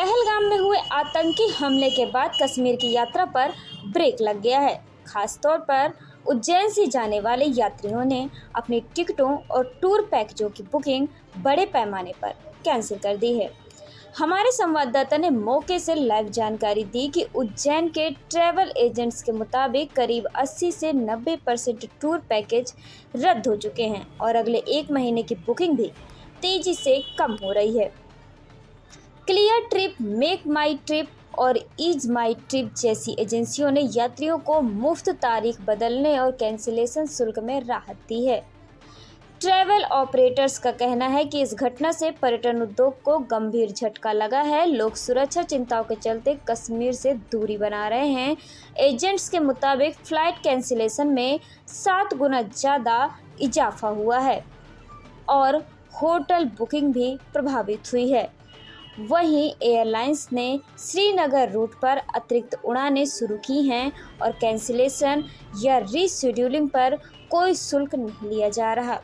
पहलगाम में हुए आतंकी हमले के बाद कश्मीर की यात्रा पर ब्रेक लग गया है। खासतौर पर उज्जैन से जाने वाले यात्रियों ने अपनी टिकटों और टूर पैकेजों की बुकिंग बड़े पैमाने पर कैंसिल कर दी है। हमारे संवाददाता ने मौके से लाइव जानकारी दी कि उज्जैन के ट्रैवल एजेंट्स के मुताबिक करीब 80 से 90% टूर पैकेज रद्द हो चुके हैं और अगले एक महीने की बुकिंग भी तेजी से कम हो रही है। क्लियर ट्रिप, मेक माई ट्रिप और ईज माई ट्रिप जैसी एजेंसियों ने यात्रियों को मुफ्त तारीख बदलने और कैंसिलेशन शुल्क में राहत दी है। ट्रैवल ऑपरेटर्स का कहना है कि इस घटना से पर्यटन उद्योग को गंभीर झटका लगा है। लोग सुरक्षा चिंताओं के चलते कश्मीर से दूरी बना रहे हैं। एजेंट्स के मुताबिक फ्लाइट कैंसिलेशन में 7 गुना ज़्यादा इजाफा हुआ है और होटल बुकिंग भी प्रभावित हुई है। वहीं एयरलाइंस ने श्रीनगर रूट पर अतिरिक्त उड़ानें शुरू की हैं और कैंसिलेशन या रीशेड्यूलिंग पर कोई शुल्क नहीं लिया जा रहा।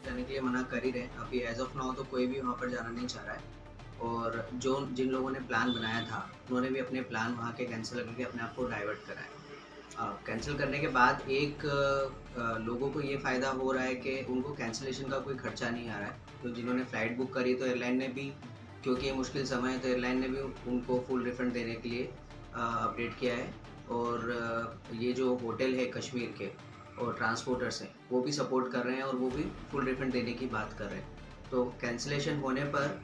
जाने के लिए मना कर ही रहे हैं। अभी एज ऑफ नाउ तो कोई भी वहाँ पर जाना नहीं चाह रहा है और जिन लोगों ने प्लान बनाया था उन्होंने भी अपने प्लान वहाँ के कैंसिल करके अपने आप को डाइवर्ट करा है। कैंसिल करने के बाद लोगों को ये फ़ायदा हो रहा है कि उनको कैंसिलेशन का कोई खर्चा नहीं आ रहा है। तो जिन्होंने फ़्लाइट बुक करी तो एयरलाइन ने भी, क्योंकि ये मुश्किल समय है तो एयरलाइन ने भी उनको फुल रिफ़ंड देने के लिए अपडेट किया है। और ये जो होटल है कश्मीर के और ट्रांसपोर्टर्स हैं वो भी सपोर्ट कर रहे हैं और वो भी फुल रिफ़ंड देने की बात कर रहे हैं। तो कैंसिलेशन होने पर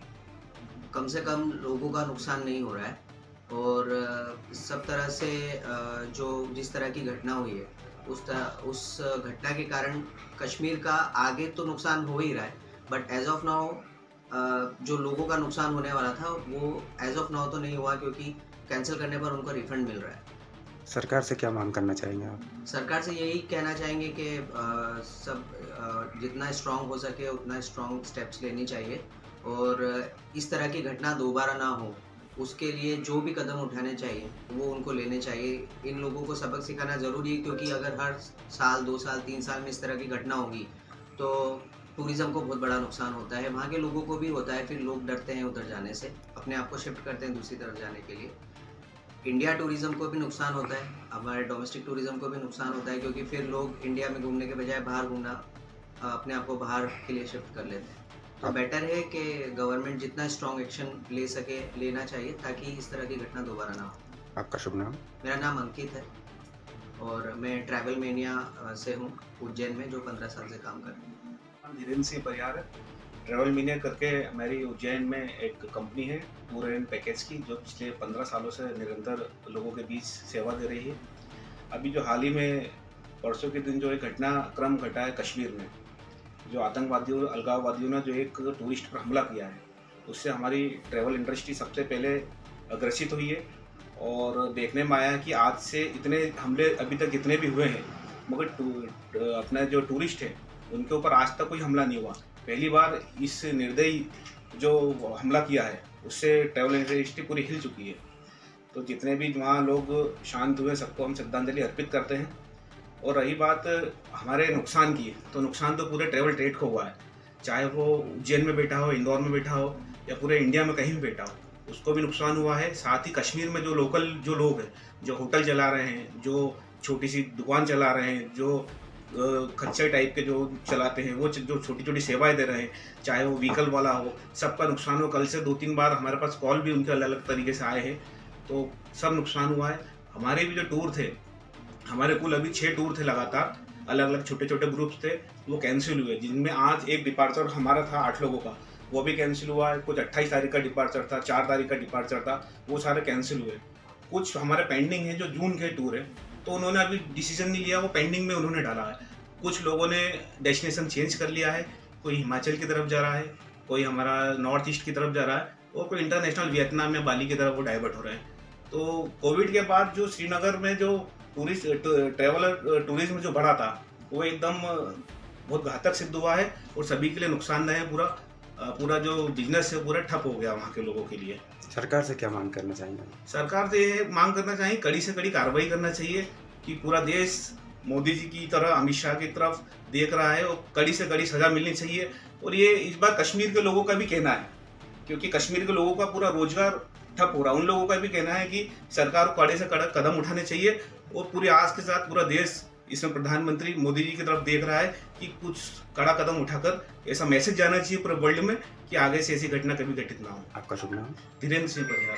कम से कम लोगों का नुकसान नहीं हो रहा है और सब तरह से जो जिस तरह की घटना हुई है उस घटना के कारण कश्मीर का आगे तो नुकसान हो ही रहा है, बट एज ऑफ नाउ जो लोगों का नुकसान होने वाला था वो एज ऑफ नाउ तो नहीं हुआ, क्योंकि कैंसिल करने पर उनको रिफंड मिल रहा है। सरकार से क्या मांग करना चाहेंगे आप? सरकार से यही कहना चाहेंगे कि जितना स्ट्रांग हो सके उतना स्ट्रांग स्टेप्स लेनी चाहिए और इस तरह की घटना दोबारा ना हो उसके लिए जो भी कदम उठाने चाहिए वो उनको लेने चाहिए। इन लोगों को सबक सिखाना ज़रूरी है, क्योंकि अगर हर साल 2 साल 3 साल में इस तरह की घटना होगी तो टूरिज़्म को बहुत बड़ा नुकसान होता है, वहाँ के लोगों को भी होता है। फिर लोग डरते हैं उधर जाने से, अपने आप को शिफ्ट करते हैं दूसरी तरफ जाने के लिए। इंडिया टूरिज़्म को भी नुकसान होता है, हमारे डोमेस्टिक टूरिज़्म को भी नुकसान होता है, क्योंकि फिर लोग इंडिया में घूमने के बजाय बाहर घूमना, अपने आप को बाहर के लिए शिफ्ट कर लेते हैं। तो बेटर है कि गवर्नमेंट जितना स्ट्रॉन्ग एक्शन ले सके लेना चाहिए ताकि इस तरह की घटना दोबारा ना हो। आपका शुभ नाम? मेरा नाम अंकित है और मैं ट्रैवल मेनिया से हूँ उज्जैन में, जो 15 साल से काम कर रहा हूँ। धीरेन्द्र सिंह परिहार है। ट्रैवल मीनिया करके हमारी उज्जैन में एक कंपनी है टूर एंड पैकेज की, जो पिछले 15 सालों से निरंतर लोगों के बीच सेवा दे रही है। अभी जो हाल ही में परसों के दिन जो एक घटनाक्रम घटा है कश्मीर में, जो आतंकवादियों अलगाववादियों ने जो एक टूरिस्ट पर हमला किया है, उससे हमारी ट्रैवल इंडस्ट्री सबसे पहले ग्रसित हुई है। और देखने में आया है कि आज से इतने हमले अभी तक जितने भी हुए हैं, मगर अपने जो टूरिस्ट हैं उनके ऊपर आज तक कोई हमला नहीं हुआ। पहली बार इस निर्दयी जो हमला किया है उससे ट्रैवल इंडस्ट्री पूरी हिल चुकी है। तो जितने भी वहाँ लोग शांत हुए सबको हम श्रद्धांजलि अर्पित करते हैं। और रही बात हमारे नुकसान की, तो नुकसान तो पूरे ट्रैवल ट्रेड को हुआ है, चाहे वो उज्जैन में बैठा हो, इंदौर में बैठा हो या पूरे इंडिया में कहीं भी बैठा हो, उसको भी नुकसान हुआ है। साथ ही कश्मीर में जो लोकल जो लोग हैं, जो होटल चला रहे हैं, जो छोटी सी दुकान चला रहे हैं, जो खच्चर टाइप के जो चलाते हैं, वो जो छोटी छोटी सेवाएं दे रहे हैं, चाहे वो व्हीकल वाला हो, सबका नुकसान हो। कल से 2-3 बार हमारे पास कॉल भी उनके अलग अलग तरीके से आए हैं, तो सब नुकसान हुआ है। हमारे भी जो टूर थे, हमारे कुल अभी 6 टूर थे लगातार, अलग अलग छोटे छोटे ग्रुप्स थे, वो कैंसिल हुए, जिनमें आज एक डिपार्चर हमारा था 8 लोगों का, वो भी कैंसिल हुआ है। कुछ 28 तारीख का डिपार्चर था, 4 तारीख का डिपार्चर था, वो सारे कैंसिल हुए। कुछ हमारे पेंडिंग है जो जून के टूर है, तो उन्होंने अभी डिसीजन नहीं लिया, वो पेंडिंग में उन्होंने डाला है। कुछ लोगों ने डेस्टिनेशन चेंज कर लिया है, कोई हिमाचल की तरफ जा रहा है, कोई हमारा नॉर्थ ईस्ट की तरफ जा रहा है, और कोई इंटरनेशनल वियतनाम या बाली की तरफ वो डाइवर्ट हो रहे हैं। तो कोविड के बाद जो श्रीनगर में जो टूरिज्म जो बढ़ा था, वो एकदम बहुत घातक सिद्ध हुआ है और सभी के लिए नुकसानदायक है। पूरा जो बिजनेस है पूरा ठप हो गया वहाँ के लोगों के लिए। सरकार से क्या मांग करना चाहेंगे? सरकार से ये मांग करना चाहिए, कड़ी से कड़ी कार्रवाई करना चाहिए कि पूरा देश मोदी जी की तरह अमित शाह की तरफ देख रहा है और कड़ी से कड़ी सजा मिलनी चाहिए। और ये इस बार कश्मीर के लोगों का भी कहना है, क्योंकि कश्मीर के लोगों का पूरा रोजगार ठप हो रहा है। उन लोगों का भी कहना है कि सरकार को कड़े से कड़ा कदम उठाने चाहिए और पूरे आज के साथ पूरा देश इसमें प्रधानमंत्री मोदी जी की तरफ देख रहा है कि कुछ कड़ा कदम उठाकर ऐसा मैसेज जाना चाहिए पूरे वर्ल्ड में कि आगे से ऐसी घटना कभी घटित ना हो। आपका शुभ नाम? धीरेन्द्र सिंह परिहार।